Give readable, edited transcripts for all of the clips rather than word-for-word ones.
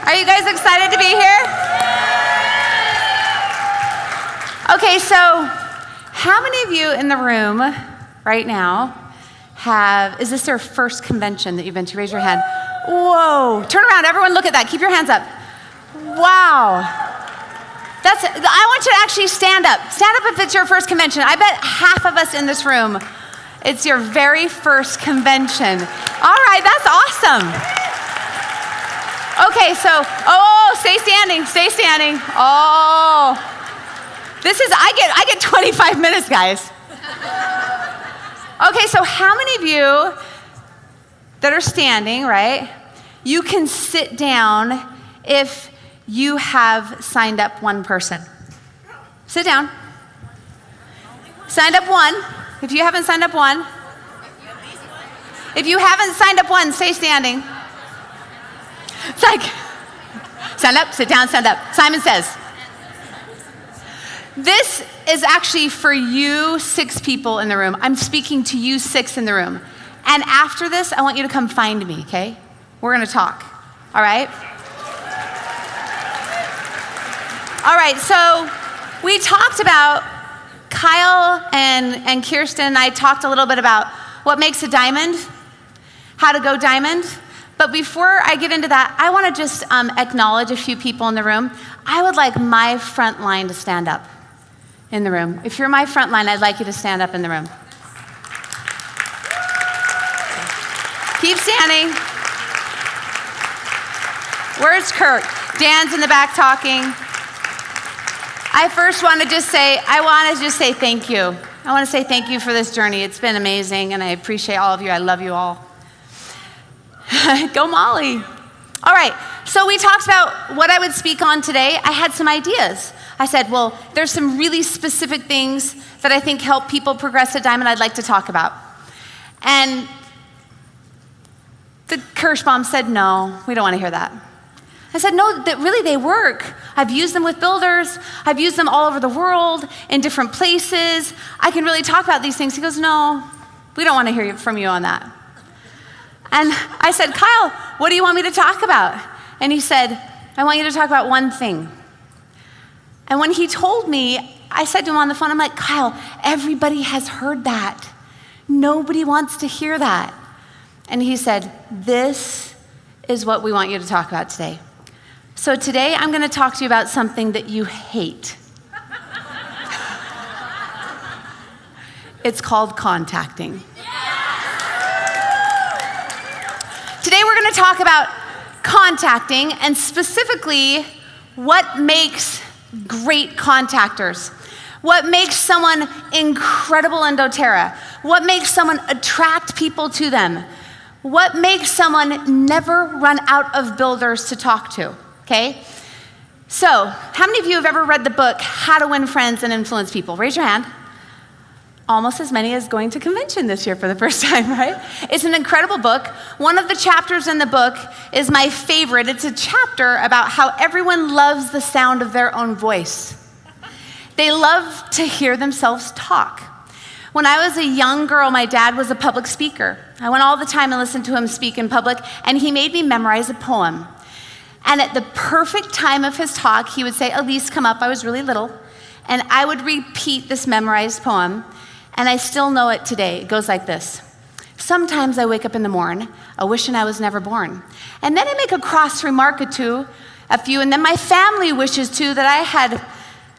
Are you guys excited to be here? Okay, so how many of you in the room right now is this their first convention that you've been to? Raise your hand. Whoa, turn around, everyone look at that. Keep your hands up. Wow. I want you to actually stand up. Stand up if it's your first convention. I bet half of us in this room, it's your very first convention. All right, that's awesome. Okay, so, stay standing. Oh, I get 25 minutes, guys. Okay, so how many of you that are standing, right, you can sit down if you have signed up one person? Sit down. Signed up one. If you haven't signed up one. If you haven't signed up one, stay standing. It's like, stand up, sit down, stand up. Simon Says. This is actually for you 6 people in the room. I'm speaking to you 6 in the room. And after this, I want you to come find me, okay? We're gonna talk, all right? All right, so we talked about, Kyle and Kirsten and I talked a little bit about what makes a diamond, how to go diamond. But before I get into that, I want to just acknowledge a few people in the room. I would like my front line to stand up in the room. If you're my front line, I'd like you to stand up in the room. Keep standing. Where's Kirk? Dan's in the back talking. I want to just say thank you. I want to say thank you for this journey. It's been amazing, and I appreciate all of you. I love you all. Go Molly. All right, so we talked about what I would speak on today. I had some ideas. I said, well, there's some really specific things that I think help people progress to diamond I'd like to talk about. And the Kirschbaum said, no, we don't want to hear that. I said, no, that really they work. I've used them with builders. I've used them all over the world in different places. I can really talk about these things. He goes, no, we don't want to hear from you on that. And I said, Kyle, what do you want me to talk about? And he said, I want you to talk about one thing. And when he told me, I said to him on the phone, I'm like, Kyle, everybody has heard that. Nobody wants to hear that. And he said, this is what we want you to talk about today. So today I'm going to talk to you about something that you hate. It's called contacting. Today we're going to talk about contacting, and specifically what makes great contactors. What makes someone incredible in doTERRA? What makes someone attract people to them? What makes someone never run out of builders to talk to? Okay? So, how many of you have ever read the book, How to Win Friends and Influence People? Raise your hand. Almost as many as going to convention this year for the first time, right? It's an incredible book. One of the chapters in the book is my favorite. It's a chapter about how everyone loves the sound of their own voice. They love to hear themselves talk. When I was a young girl, my dad was a public speaker. I went all the time and listened to him speak in public, and he made me memorize a poem. And at the perfect time of his talk, he would say, Allyse, come up. I was really little. And I would repeat this memorized poem, and I still know it today. It goes like this. Sometimes I wake up in the morn, a wishing I was never born. And then I make a cross remark or two, a few, and then my family wishes too that I had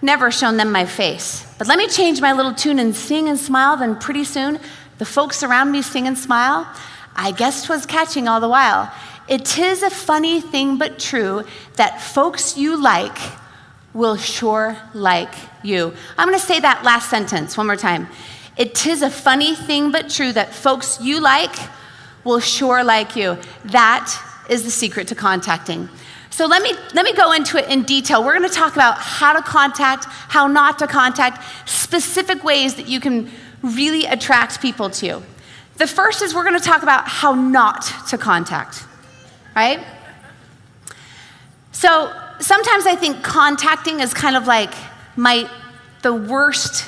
never shown them my face. But let me change my little tune and sing and smile, then pretty soon the folks around me sing and smile. I guess 'twas catching all the while. It is a funny thing but true that folks you like will sure like you. I'm gonna say that last sentence one more time. It is a funny thing but true that folks you like will sure like you. That is the secret to contacting. So let me go into it in detail. We're gonna talk about how to contact, how not to contact, specific ways that you can really attract people to you. The first is we're gonna talk about how not to contact, right? So sometimes I think contacting is kind of like the worst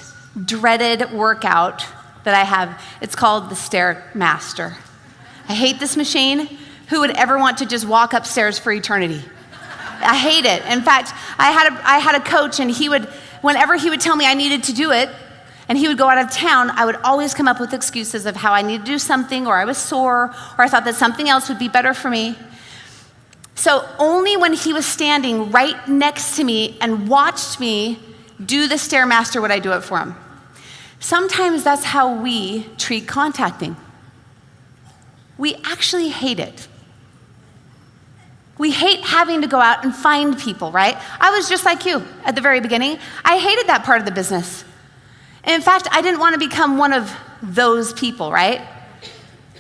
dreaded workout that I have. It's called the Stairmaster. I hate this machine. Who would ever want to just walk upstairs for eternity? I hate it. In fact, I had a coach, and whenever he would tell me I needed to do it, and he would go out of town, I would always come up with excuses of how I needed to do something, or I was sore, or I thought that something else would be better for me. So only when he was standing right next to me and watched me do the Stairmaster would I do it for him. Sometimes that's how we treat contacting. We actually hate it. We hate having to go out and find people, right? I was just like you at the very beginning. I hated that part of the business. And in fact, I didn't want to become one of those people, right?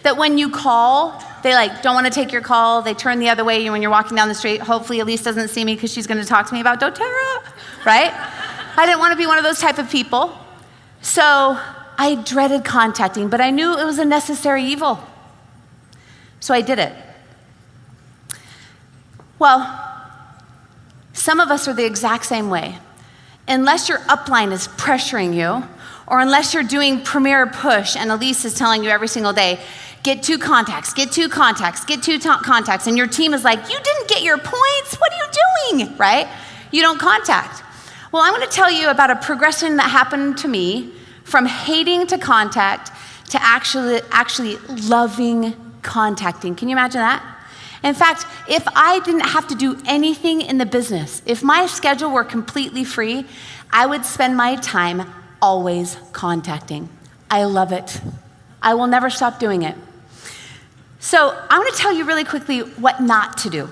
That when you call, they don't want to take your call. They turn the other way when you're walking down the street. Hopefully Allyse doesn't see me because she's going to talk to me about doTERRA, right? I didn't want to be one of those type of people. So I dreaded contacting, but I knew it was a necessary evil. So I did it. Well, some of us are the exact same way. Unless your upline is pressuring you, or unless you're doing Premier Push and Allyse is telling you every single day, get 2 contacts, get 2 contacts, get 2 contacts, and your team is like, you didn't get your points, what are you doing, right? You don't contact. Well, I'm gonna tell you about a progression that happened to me from hating to contact to actually loving contacting. Can you imagine that? In fact, if I didn't have to do anything in the business, if my schedule were completely free, I would spend my time always contacting. I love it. I will never stop doing it. So I'm gonna tell you really quickly what not to do.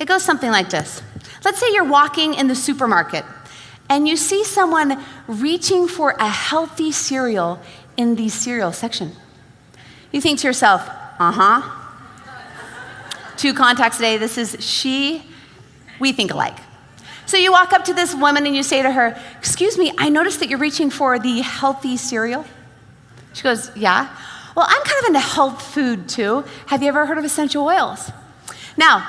It goes something like this. Let's say you're walking in the supermarket and you see someone reaching for a healthy cereal in the cereal section. You think to yourself, 2 contacts a day, this is we think alike. So you walk up to this woman and you say to her, excuse me, I noticed that you're reaching for the healthy cereal. She goes, yeah. Well, I'm kind of into health food too. Have you ever heard of essential oils? Now,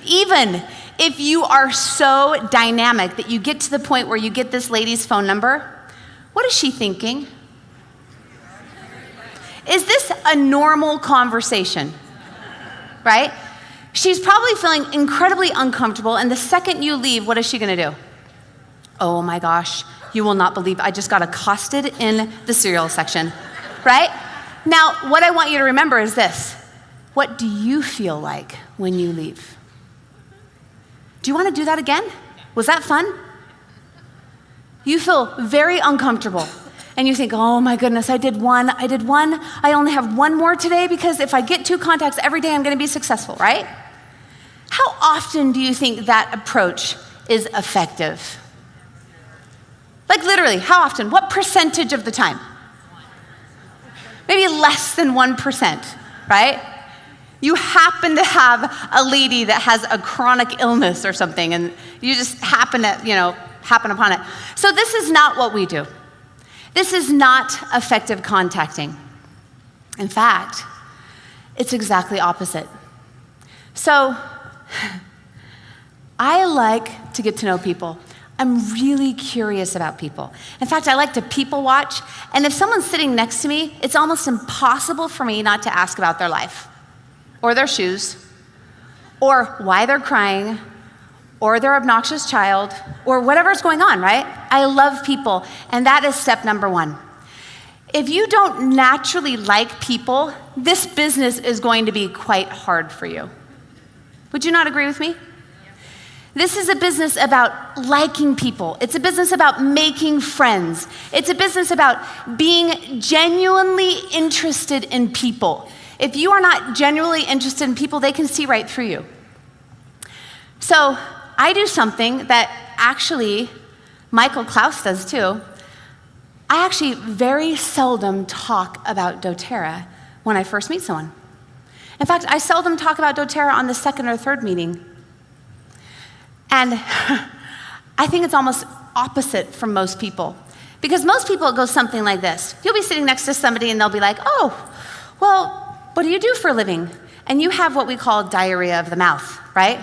even if you are so dynamic that you get to the point where you get this lady's phone number, what is she thinking? Is this a normal conversation? Right? She's probably feeling incredibly uncomfortable, and the second you leave, what is she gonna do? Oh my gosh, you will not believe I just got accosted in the cereal section, right? Now, what I want you to remember is this. What do you feel like when you leave? Do you wanna do that again? Was that fun? You feel very uncomfortable. And you think, oh my goodness, I did one. I only have 1 more today because if I get 2 contacts every day, I'm gonna be successful, right? How often do you think that approach is effective? Like literally, how often? What percentage of the time? Maybe less than 1%, right? You happen to have a lady that has a chronic illness or something, and you just happen upon it. So this is not what we do. This is not effective contacting. In fact, it's exactly opposite. So, I like to get to know people. I'm really curious about people. In fact, I like to people watch, and if someone's sitting next to me, it's almost impossible for me not to ask about their life, or their shoes, or why they're crying, or their obnoxious child, or whatever's going on, right? I love people, and that is step number 1. If you don't naturally like people, this business is going to be quite hard for you. Would you not agree with me? This is a business about liking people. It's a business about making friends. It's a business about being genuinely interested in people. If you are not genuinely interested in people, they can see right through you. So I do something that actually Michael Klaus does too. I actually very seldom talk about doTERRA when I first meet someone. In fact, I seldom talk about doTERRA on the 2nd or 3rd meeting. And I think it's almost opposite from most people. Because most people, it goes something like this. You'll be sitting next to somebody and they'll be like, oh, well, what do you do for a living? And you have what we call diarrhea of the mouth, right?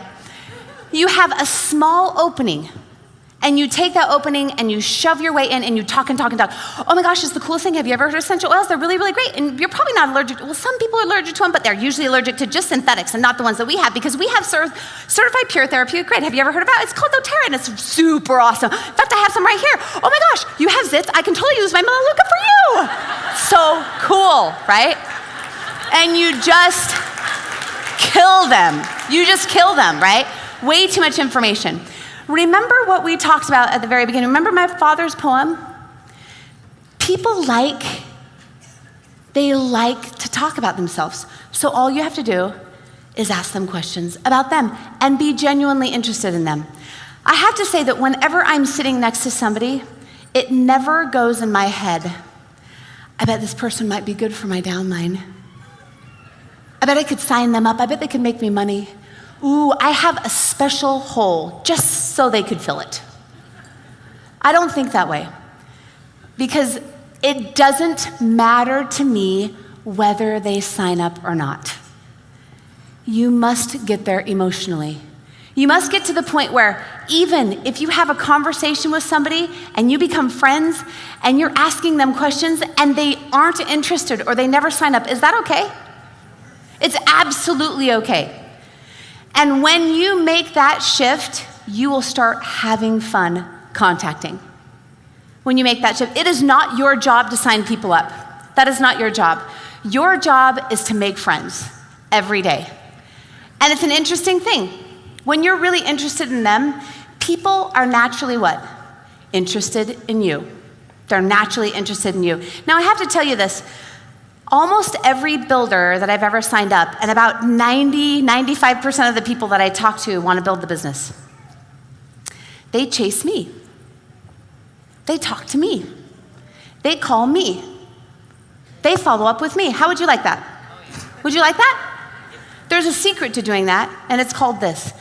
You have a small opening And you take that opening and you shove your way in and you talk and talk and talk. Oh my gosh, it's the coolest thing. Have you ever heard of essential oils? They're really, really great. And you're probably not allergic. Well, some people are allergic to them, but they're usually allergic to just synthetics and not the ones that we have, because we have certified pure therapeutic grade. Have you ever heard about it? It's called Terra, and it's super awesome. In fact, I have some right here. Oh my gosh, you have zits. I can totally use my Melaleuca for you. So cool, right? And you just kill them. You just kill them, right? Way too much information. Remember what we talked about at the very beginning. Remember my father's poem? People like to talk about themselves. So all you have to do is ask them questions about them and be genuinely interested in them. I have to say that whenever I'm sitting next to somebody, it never goes in my head, I bet this person might be good for my downline. I bet I could sign them up. I bet they could make me money. Ooh, I have a special hole just so they could fill it. I don't think that way, because it doesn't matter to me whether they sign up or not. You must get there emotionally. You must get to the point where even if you have a conversation with somebody and you become friends and you're asking them questions and they aren't interested or they never sign up, is that okay? It's absolutely okay. And when you make that shift, you will start having fun contacting. When you make that shift, it is not your job to sign people up. That is not your job. Your job is to make friends every day. And it's an interesting thing. When you're really interested in them, people are naturally what? Interested in you. They're naturally interested in you. Now, I have to tell you this. Almost every builder that I've ever signed up, and about 95% of the people that I talk to want to build the business, they chase me. They talk to me. They call me. They follow up with me. How would you like that? Would you like that? There's a secret to doing that, and it's called this.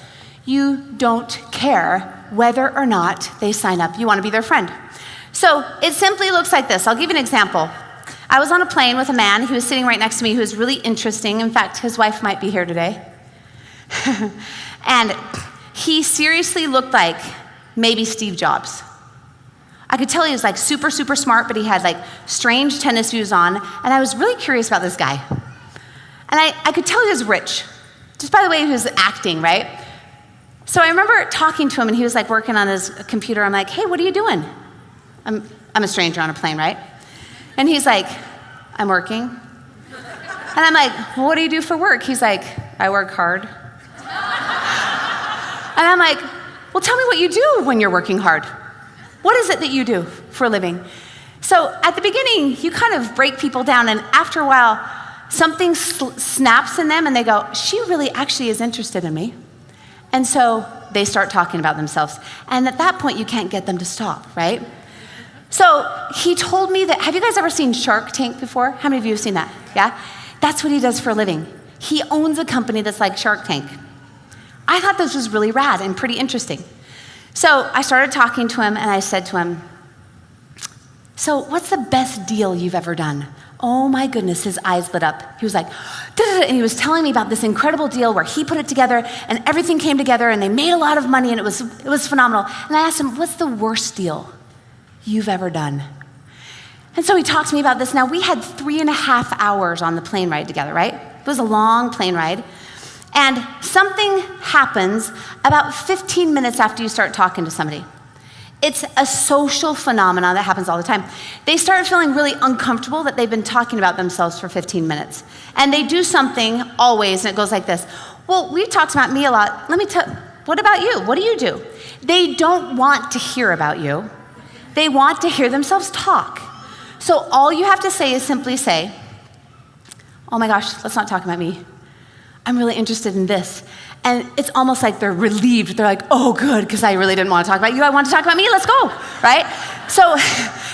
You don't care whether or not they sign up. You want to be their friend. So it simply looks like this. I'll give you an example. I was on a plane with a man who was sitting right next to me who was really interesting. In fact, his wife might be here today. And he seriously looked like maybe Steve Jobs. I could tell he was like super, super smart, but he had like strange tennis shoes on. And I was really curious about this guy. And I could tell he was rich, just by the way he was acting, right? So I remember talking to him, and he was like working on his computer. I'm like, hey, what are you doing? I'm a stranger on a plane, right? And he's like, I'm working. And I'm like, well, what do you do for work? He's like, I work hard. And I'm like, well, tell me what you do when you're working hard. What is it that you do for a living? So at the beginning, you kind of break people down, and after a while, something snaps in them, and they go, she really actually is interested in me. And so they start talking about themselves. And at that point, you can't get them to stop, right? So he told me that, have you guys ever seen Shark Tank before? How many of you have seen that? Yeah? That's what he does for a living. He owns a company that's like Shark Tank. I thought this was really rad and pretty interesting. So I started talking to him, and I said to him, so what's the best deal you've ever done? Oh my goodness, his eyes lit up. He was like, da-da-da, and he was telling me about this incredible deal where he put it together and everything came together and they made a lot of money and it was phenomenal. And I asked him, what's the worst deal you've ever done? And so he talked to me about this. Now, we had 3.5 hours on the plane ride together, right? It was a long plane ride. And something happens about 15 minutes after you start talking to somebody. It's a social phenomenon that happens all the time. They start feeling really uncomfortable that they've been talking about themselves for 15 minutes. And they do something always, and it goes like this. Well, we've talked about me a lot. Let me tell, what about you? What do you do? They don't want to hear about you. They want to hear themselves talk. So all you have to say is simply say, oh my gosh, let's not talk about me. I'm really interested in this. And it's almost like they're relieved. They're like, oh, good, because I really didn't want to talk about you. I want to talk about me. Let's go, right? So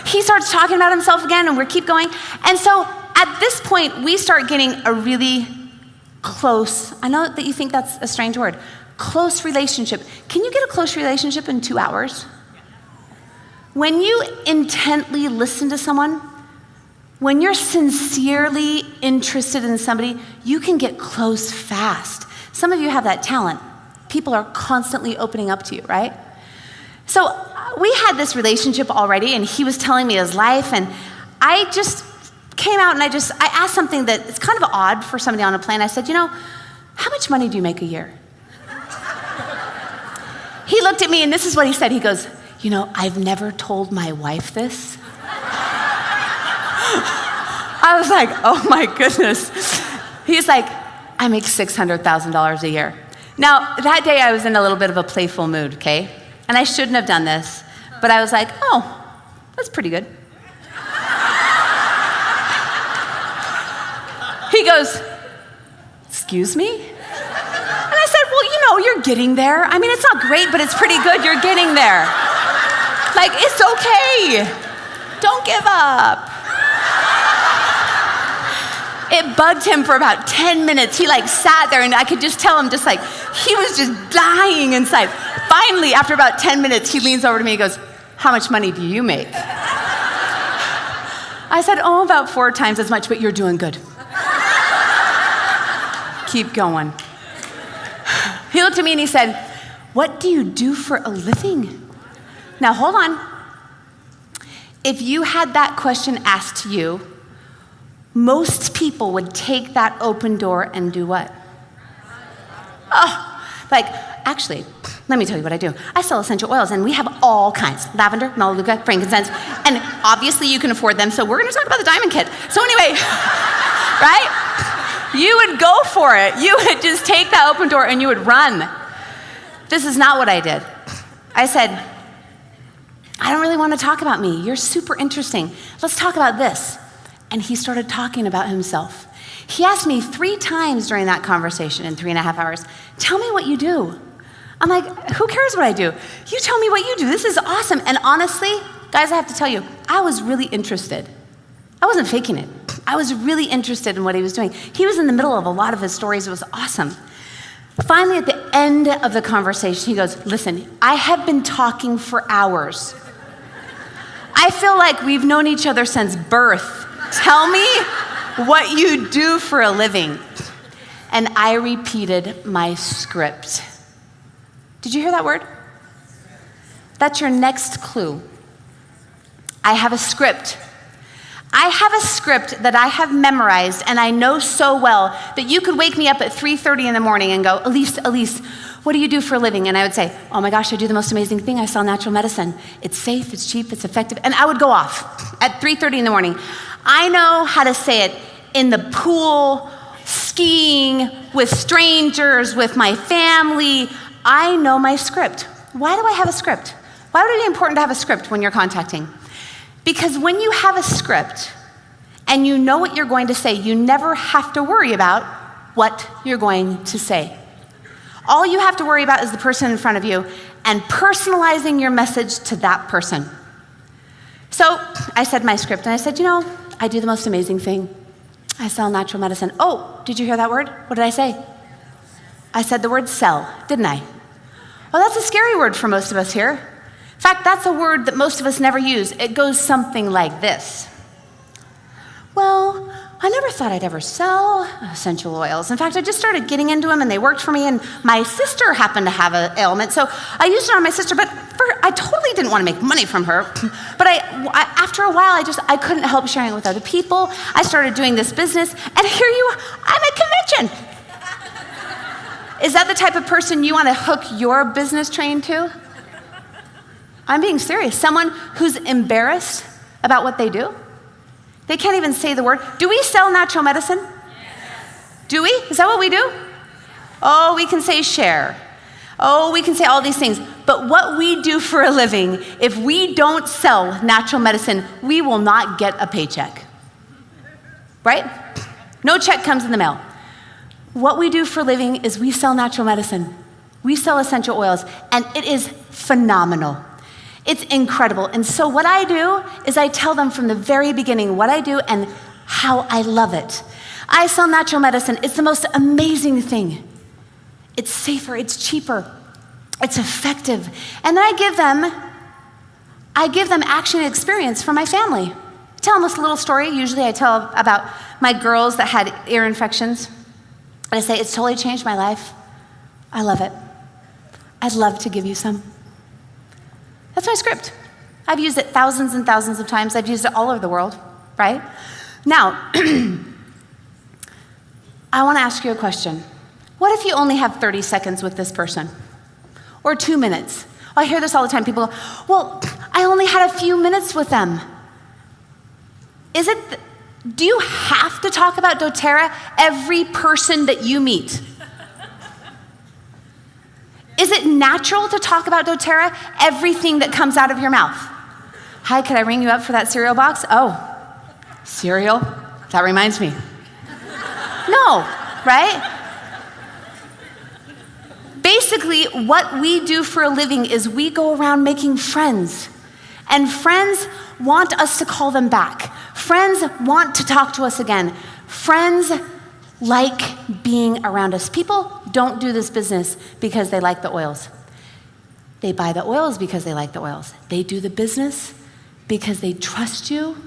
he starts talking about himself again, and we keep going. And so at this point, we start getting a really close, I know that you think that's a strange word, close relationship. Can you get a close relationship in 2 hours? When you intently listen to someone, when you're sincerely interested in somebody, you can get close fast. Some of you have that talent. People are constantly opening up to you, right? So we had this relationship already, and he was telling me his life, and I just came out and I asked something that it's kind of odd for somebody on a plane. I said, how much money do you make a year? He looked at me, and this is what he said. He goes, I've never told my wife this. I was like, oh my goodness. He's like, I make $600,000 a year. Now, that day I was in a little bit of a playful mood, okay? And I shouldn't have done this, but I was like, oh, that's pretty good. He goes, excuse me? And I said, well, you're getting there. I mean, it's not great, but it's pretty good. You're getting there. Like, it's okay. Don't give up. It bugged him for about 10 minutes. He sat there, and I could just tell him he was just dying inside. Finally, after about 10 minutes, he leans over to me and goes, how much money do you make? I said, about 4 times as much, but you're doing good. Keep going. He looked at me and he said, what do you do for a living? Now, hold on. If you had that question asked to you, most people would take that open door and do what? Actually, let me tell you what I do. I sell essential oils, and we have all kinds. Lavender, melaleuca, frankincense, and obviously you can afford them, so we're gonna talk about the diamond kit. So anyway, right? You would go for it. You would just take that open door and you would run. This is not what I did. I said, I don't really want to talk about me. You're super interesting. Let's talk about this. And he started talking about himself. He asked me 3 times during that conversation in 3.5 hours, tell me what you do. I'm like, who cares what I do? You tell me what you do. This is awesome. And honestly, guys, I have to tell you, I was really interested. I wasn't faking it. I was really interested in what he was doing. He was in the middle of a lot of his stories. It was awesome. Finally, at the end of the conversation, he goes, listen, I have been talking for hours. I feel like we've known each other since birth. Tell me what you do for a living. And I repeated my script. Did you hear that word? That's your next clue. I have a script. I have a script that I have memorized, and I know so well that you could wake me up at 3:30 in the morning and go, Allyse, what do you do for a living? And I would say, oh my gosh, I do the most amazing thing. I sell natural medicine. It's safe, it's cheap, it's effective. And I would go off at 3:30 in the morning. I know how to say it in the pool, skiing, with strangers, with my family. I know my script. Why do I have a script? Why would it be important to have a script when you're contacting? Because when you have a script and you know what you're going to say, you never have to worry about what you're going to say. All you have to worry about is the person in front of you and personalizing your message to that person. So I said my script, and I said, I do the most amazing thing. I sell natural medicine. Oh, did you hear that word? What did I say? I said the word sell, didn't I? Well, that's a scary word for most of us here. In fact, that's a word that most of us never use. It goes something like this. Well, I never thought I'd ever sell essential oils. In fact, I just started getting into them, and they worked for me, and my sister happened to have an ailment, so I used it on my sister, but I totally didn't want to make money from her. But after a while, I couldn't help sharing it with other people. I started doing this business, and here I'm at convention. Is that the type of person you want to hook your business train to? I'm being serious. Someone who's embarrassed about what they do? They can't even say the word. Do we sell natural medicine? Yes. Do we? Is that what we do? Oh, we can say share. Oh, we can say all these things. But what we do for a living, if we don't sell natural medicine, we will not get a paycheck. Right? No check comes in the mail. What we do for a living is we sell natural medicine. We sell essential oils, and it is phenomenal. It's incredible. And so what I do is I tell them from the very beginning what I do and how I love it. I sell natural medicine. It's the most amazing thing. It's safer, it's cheaper, it's effective. And then I give them action and experience from my family. I tell them this little story. Usually I tell about my girls that had ear infections. And I say, it's totally changed my life. I love it. I'd love to give you some. That's my script. I've used it thousands and thousands of times. I've used it all over the world, right? Now, I want to ask you a question. What if you only have 30 seconds with this person? Or 2 minutes? I hear this all the time. People go, well, I only had a few minutes with them. Do you have to talk about doTERRA every person that you meet? Is it natural to talk about doTERRA everything that comes out of your mouth? Hi, could I ring you up for that cereal box? Oh, cereal? That reminds me. No, right? Basically, what we do for a living is we go around making friends. And friends want us to call them back. Friends want to talk to us again. Friends like being around us. People don't do this business because they like the oils. They buy the oils because they like the oils. They do the business because they trust you,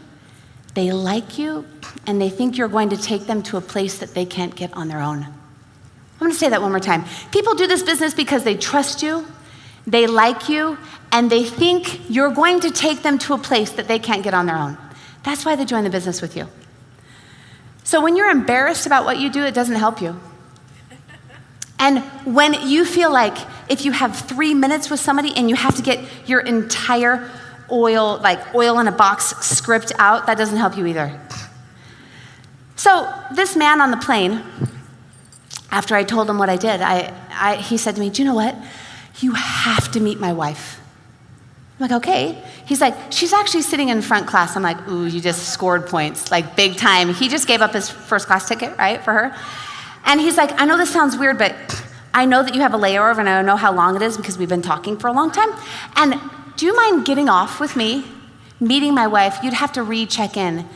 they like you, and they think you're going to take them to a place that they can't get on their own. I'm going to say that one more time. People do this business because they trust you, they like you, and they think you're going to take them to a place that they can't get on their own. That's why they join the business with you. So when you're embarrassed about what you do, it doesn't help you. And when you feel like if you have 3 minutes with somebody and you have to get your entire oil in a box script out, that doesn't help you either. So this man on the plane, after I told him what I did, he said to me, do you know what? You have to meet my wife. I'm like, okay. He's like, she's actually sitting in front class. I'm like, ooh, you just scored points, like big time. He just gave up his first class ticket, right, for her. And he's like, I know this sounds weird, but I know that you have a layover and I know how long it is because we've been talking for a long time. And do you mind getting off with me, meeting my wife? You'd have to recheck in,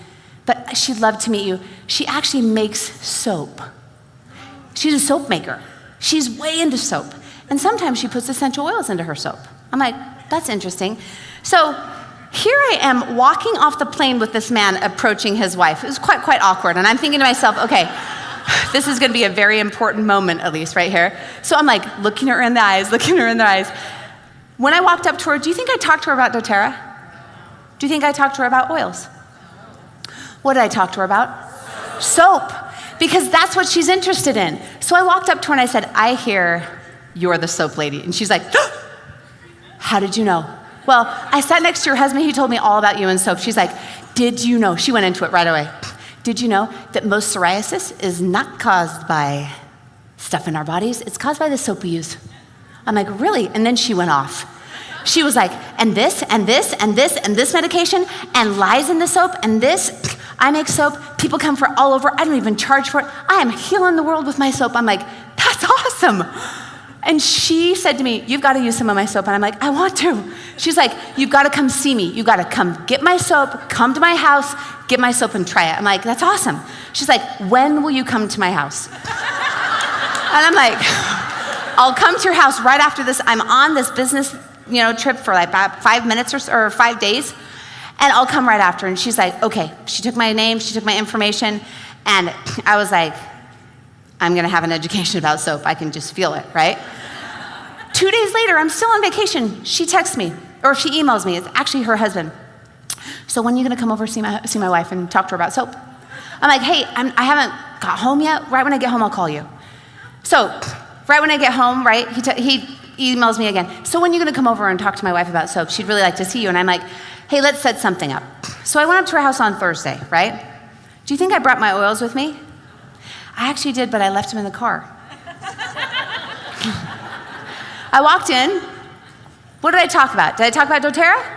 but she'd love to meet you. She actually makes soap. She's a soap maker. She's way into soap. And sometimes she puts essential oils into her soap. I'm like, that's interesting. So here I am walking off the plane with this man approaching his wife. It was quite awkward. And I'm thinking to myself, okay, this is going to be a very important moment, Allyse, right here. So I'm like looking at her in the eyes. When I walked up to her, do you think I talked to her about doTERRA? Do you think I talked to her about oils? What did I talk to her about? Soap. Because that's what she's interested in. So I walked up to her and I said, I hear you're the soap lady. And she's like, how did you know? Well, I sat next to your husband. He told me all about you and soap. She's like, did you know? She went into it right away. Did you know that most psoriasis is not caused by stuff in our bodies? It's caused by the soap we use. I'm like, really? And then she went off. She was like, and this, and this, and this, and this medication, and lies in the soap, and this. I make soap. People come for all over. I don't even charge for it. I am healing the world with my soap. I'm like, that's awesome. And she said to me, you've got to use some of my soap. And I'm like, I want to. She's like, you've got to come see me. You've got to come get my soap, come to my house, get my soap and try it. I'm like, that's awesome. She's like, when will you come to my house? And I'm like, I'll come to your house right after this. I'm on this business, trip for like 5 minutes or 5 days. And I'll come right after. And she's like, okay. She took my name, she took my information. And I was like, I'm going to have an education about soap. I can just feel it, right? 2 days later, I'm still on vacation. She texts me, or she emails me. It's actually her husband. So when are you going to come over see my wife and talk to her about soap? I'm like, hey, I haven't got home yet. Right when I get home, I'll call you. So right when I get home, right, he emails me again. So when are you going to come over and talk to my wife about soap? She'd really like to see you. And I'm like, hey, let's set something up. So I went up to her house on Thursday, right? Do you think I brought my oils with me? I actually did, but I left them in the car. I walked in. What did I talk about? Did I talk about doTERRA?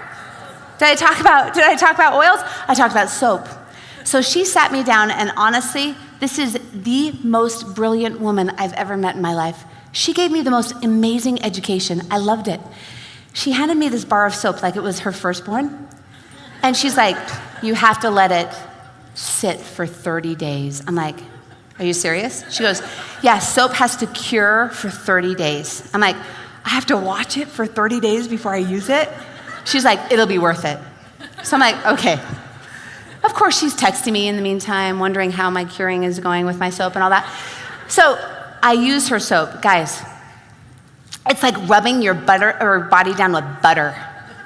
Did I talk about oils? I talked about soap. So she sat me down, and honestly, this is the most brilliant woman I've ever met in my life. She gave me the most amazing education. I loved it. She handed me this bar of soap like it was her firstborn. And she's like, you have to let it sit for 30 days. I'm like, are you serious? She goes, yeah, soap has to cure for 30 days. I'm like, I have to watch it for 30 days before I use it? She's like, it'll be worth it. So I'm like, okay. Of course, she's texting me in the meantime, wondering how my curing is going with my soap and all that. So I use her soap. Guys, it's like rubbing your body down with butter.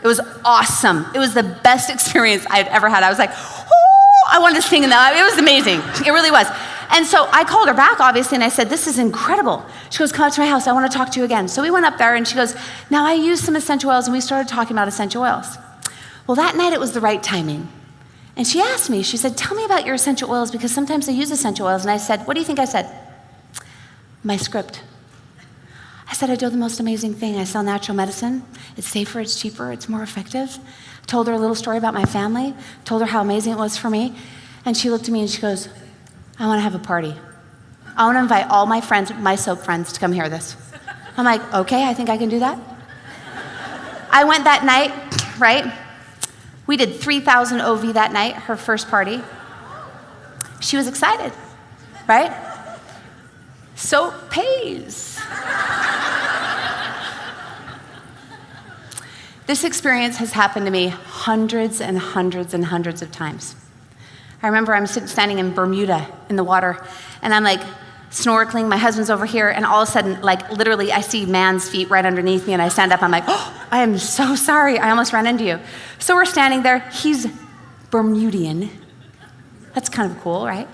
It was awesome. It was the best experience I'd ever had. I was like, oh, I wanted to sing in that. It was amazing. It really was. And so I called her back, obviously, and I said, this is incredible. She goes, come up to my house. I want to talk to you again. So we went up there, and she goes, now I use some essential oils, and we started talking about essential oils. Well, that night it was the right timing. And she asked me, she said, tell me about your essential oils, because sometimes I use essential oils. And I said, what do you think I said? My script. I said, I do the most amazing thing. I sell natural medicine. It's safer, it's cheaper, it's more effective. I told her a little story about my family, told her how amazing it was for me. And she looked at me and she goes, I want to have a party. I want to invite all my friends, my soap friends, to come hear this. I'm like, okay, I think I can do that. I went that night, right? We did 3,000 OV that night, her first party. She was excited, right? Soap pays. This experience has happened to me hundreds and hundreds and hundreds of times. I remember I'm standing in Bermuda in the water, and I'm like snorkeling, my husband's over here, and all of a sudden, like literally I see man's feet right underneath me, and I stand up, I'm like, oh, I am so sorry, I almost ran into you. So we're standing there, he's Bermudian. That's kind of cool, right?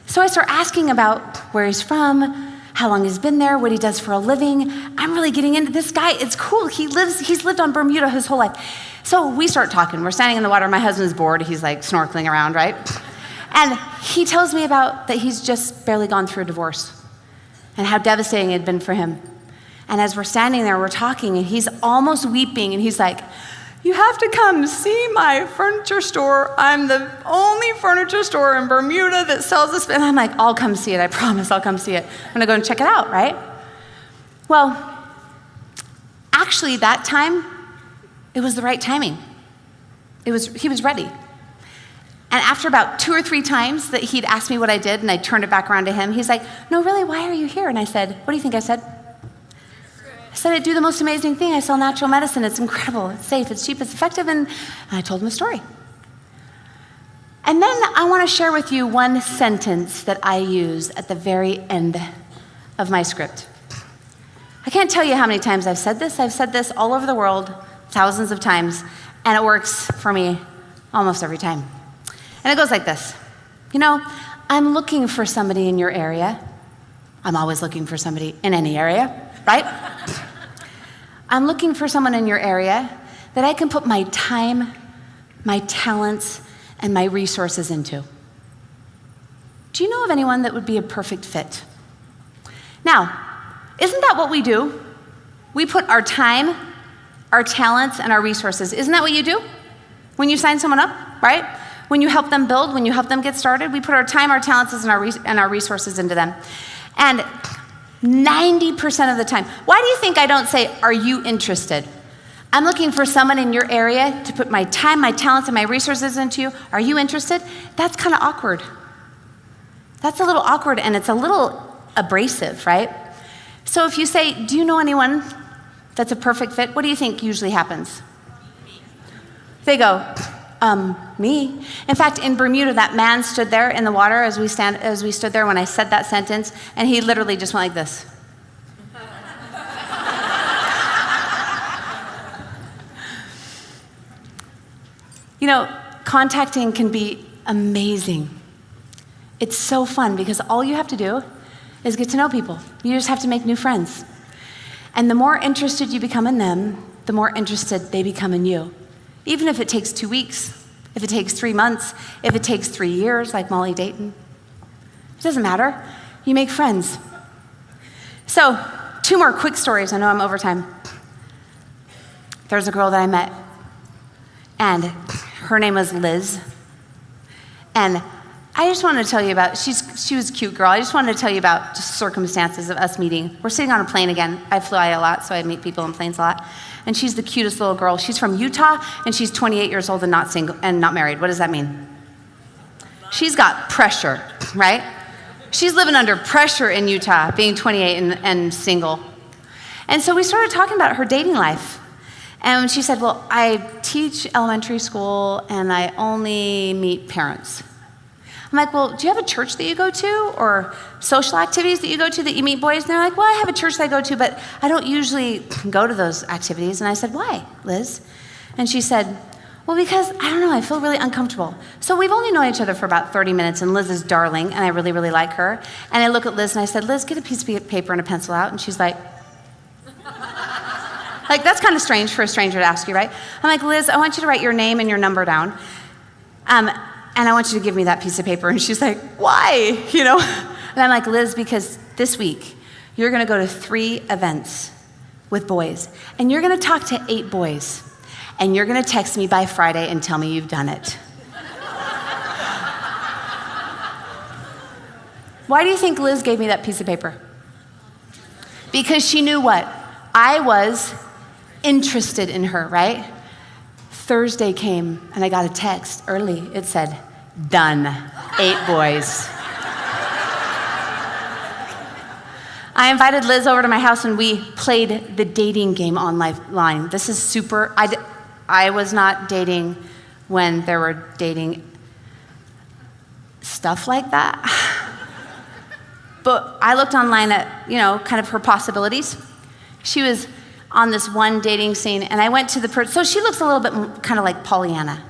So I start asking about where he's from, how long he's been there, what he does for a living. I'm really getting into this guy. It's cool. He's lived on Bermuda his whole life. So we start talking. We're standing in the water. My husband's bored. He's like snorkeling around, right? And he tells me about that he's just barely gone through a divorce and how devastating it had been for him. And as we're standing there, we're talking, and he's almost weeping, and he's like, you have to come see my furniture store. I'm the only furniture store in Bermuda that sells this. And I'm like, I'll come see it. I promise I'll come see it. I'm gonna go and check it out, right? Well, actually that time, it was the right timing. He was ready. And after about 2 or 3 times that he'd asked me what I did and I turned it back around to him, he's like, no, really, why are you here? And I said, what do you think I said? I said, I do the most amazing thing. I sell natural medicine. It's incredible. It's safe. It's cheap. It's effective. And I told him a story. And then I want to share with you one sentence that I use at the very end of my script. I can't tell you how many times I've said this. I've said this all over the world, thousands of times, and it works for me almost every time. And it goes like this. You know, I'm looking for somebody in your area. I'm always looking for somebody in any area, right? I'm looking for someone in your area that I can put my time, my talents, and my resources into. Do you know of anyone that would be a perfect fit? Now, isn't that what we do? We put our time, our talents, and our resources. Isn't that what you do when you sign someone up, right? When you help them build, when you help them get started, we put our time, our talents, and our resources into them. And 90% of the time. Why do you think I don't say, are you interested? I'm looking for someone in your area to put my time, my talents, and my resources into you. Are you interested? That's kind of awkward. That's a little awkward, and it's a little abrasive, right? So if you say, do you know anyone that's a perfect fit? What do you think usually happens? They go, me. In fact, in Bermuda, that man stood there in the water as we stood there when I said that sentence, and he literally just went like this. You know, contacting can be amazing. It's so fun because all you have to do is get to know people. You just have to make new friends. And the more interested you become in them, the more interested they become in you. Even if it takes 2 weeks, if it takes 3 months, if it takes 3 years, like Molly Dayton. It doesn't matter. You make friends. So, 2 more quick stories. I know I'm over time. There's a girl that I met, and her name was Liz. And I just wanted to tell you about, she was a cute girl. I just wanted to tell you about just circumstances of us meeting. We're sitting on a plane again. I fly a lot, so I meet people on planes a lot. And she's the cutest little girl. She's from Utah, and she's 28 years old and not single and not married. What does that mean? She's got pressure, right? She's living under pressure in Utah, being 28 and single. And so we started talking about her dating life. And she said, well, I teach elementary school, and I only meet parents. I'm like, well, do you have a church that you go to or social activities that you go to that you meet boys? And they're like, well, I have a church that I go to, but I don't usually go to those activities. And I said, why, Liz? And she said, well, because, I don't know, I feel really uncomfortable. So we've only known each other for about 30 minutes, and Liz is darling, and I really, really like her. And I look at Liz, and I said, Liz, get a piece of paper and a pencil out. And she's like, that's kind of strange for a stranger to ask you, right? I'm like, Liz, I want you to write your name and your number down. And I want you to give me that piece of paper. And she's like, why? And I'm like, Liz, because this week, you're going to go to 3 events with boys, and you're going to talk to 8 boys. And you're going to text me by Friday and tell me you've done it. Why do you think Liz gave me that piece of paper? Because she knew what? I was interested in her, right? Thursday came and I got a text early. It said, done, 8 boys. I invited Liz over to my house and we played the dating game online. This is super, I was not dating when there were dating stuff like that. But I looked online at, kind of her possibilities. She was on this one dating scene, and I went to the person. So she looks a little bit kind of like Pollyanna.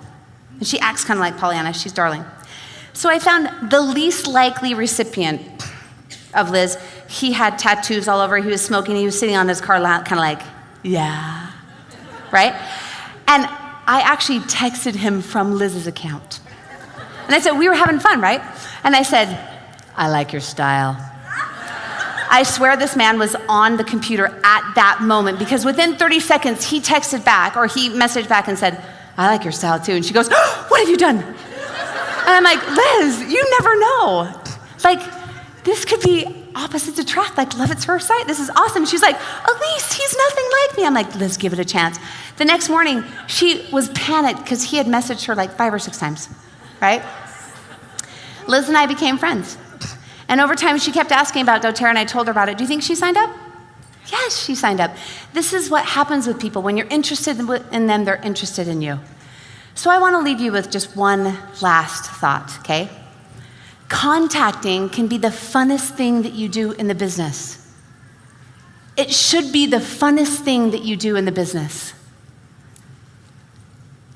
And she acts kind of like Pollyanna. She's darling. So I found the least likely recipient of Liz. He had tattoos all over. He was smoking. He was sitting on his car lot, kind of like, yeah, right? And I actually texted him from Liz's account. And I said, we were having fun, right? And I said, I like your style. I swear this man was on the computer at that moment, because within 30 seconds, he texted back, or he messaged back and said, I like your style too. And she goes, oh, what have you done? And I'm like, Liz, you never know. This could be opposites attract, like love at first sight. This is awesome. She's like, Allyse, he's nothing like me. I'm like, Liz, give it a chance. The next morning, she was panicked because he had messaged her 5 or 6 times, right? Liz and I became friends. And over time, she kept asking about doTERRA, and I told her about it. Do you think she signed up? Yes, she signed up. This is what happens with people. When you're interested in them, they're interested in you. So I want to leave you with just one last thought, okay? Contacting can be the funnest thing that you do in the business. It should be the funnest thing that you do in the business.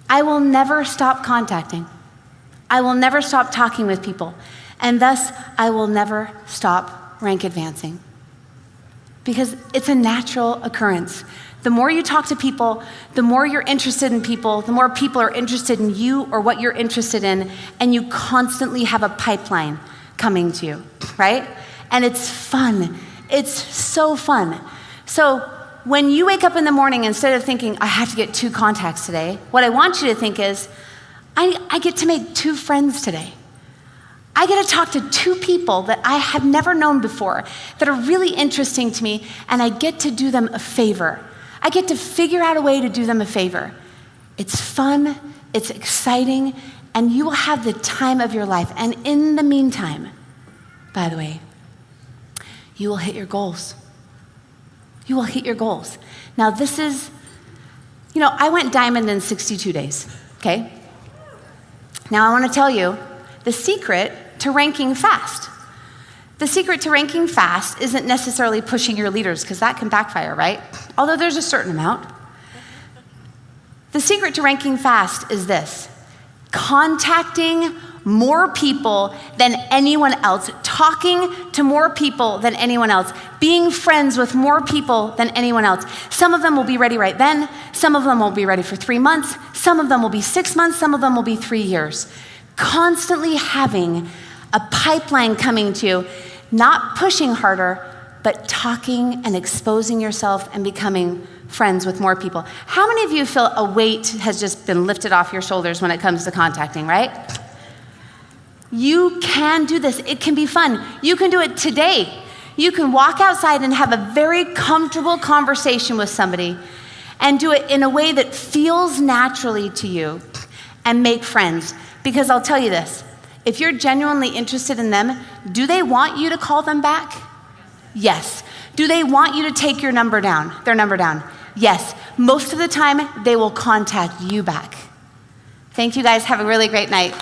I will never stop contacting. I will never stop talking with people. And thus, I will never stop rank advancing. Because it's a natural occurrence. The more you talk to people, the more you're interested in people, the more people are interested in you or what you're interested in, and you constantly have a pipeline coming to you, right? And it's fun. It's so fun. So when you wake up in the morning, instead of thinking, I have to get 2 contacts today, what I want you to think is, I get to make 2 friends today. I get to talk to 2 people that I have never known before that are really interesting to me, and I get to do them a favor. I get to figure out a way to do them a favor. It's fun, it's exciting, and you will have the time of your life. And in the meantime, by the way, you will hit your goals. You will hit your goals. Now this is, I went diamond in 62 days, okay? Now I want to tell you the secret to ranking fast. The secret to ranking fast isn't necessarily pushing your leaders, because that can backfire, right? Although there's a certain amount. The secret to ranking fast is this: contacting more people than anyone else, talking to more people than anyone else, being friends with more people than anyone else. Some of them will be ready right then. Some of them won't be ready for 3 months. Some of them will be 6 months. Some of them will be 3 years. Constantly having a pipeline coming to you, not pushing harder, but talking and exposing yourself and becoming friends with more people. How many of you feel a weight has just been lifted off your shoulders when it comes to contacting, right? You can do this. It can be fun. You can do it today. You can walk outside and have a very comfortable conversation with somebody and do it in a way that feels naturally to you and make friends. Because I'll tell you this, if you're genuinely interested in them, do they want you to call them back? Yes. Do they want you to take their number down? Yes. Most of the time, they will contact you back. Thank you guys. Have a really great night.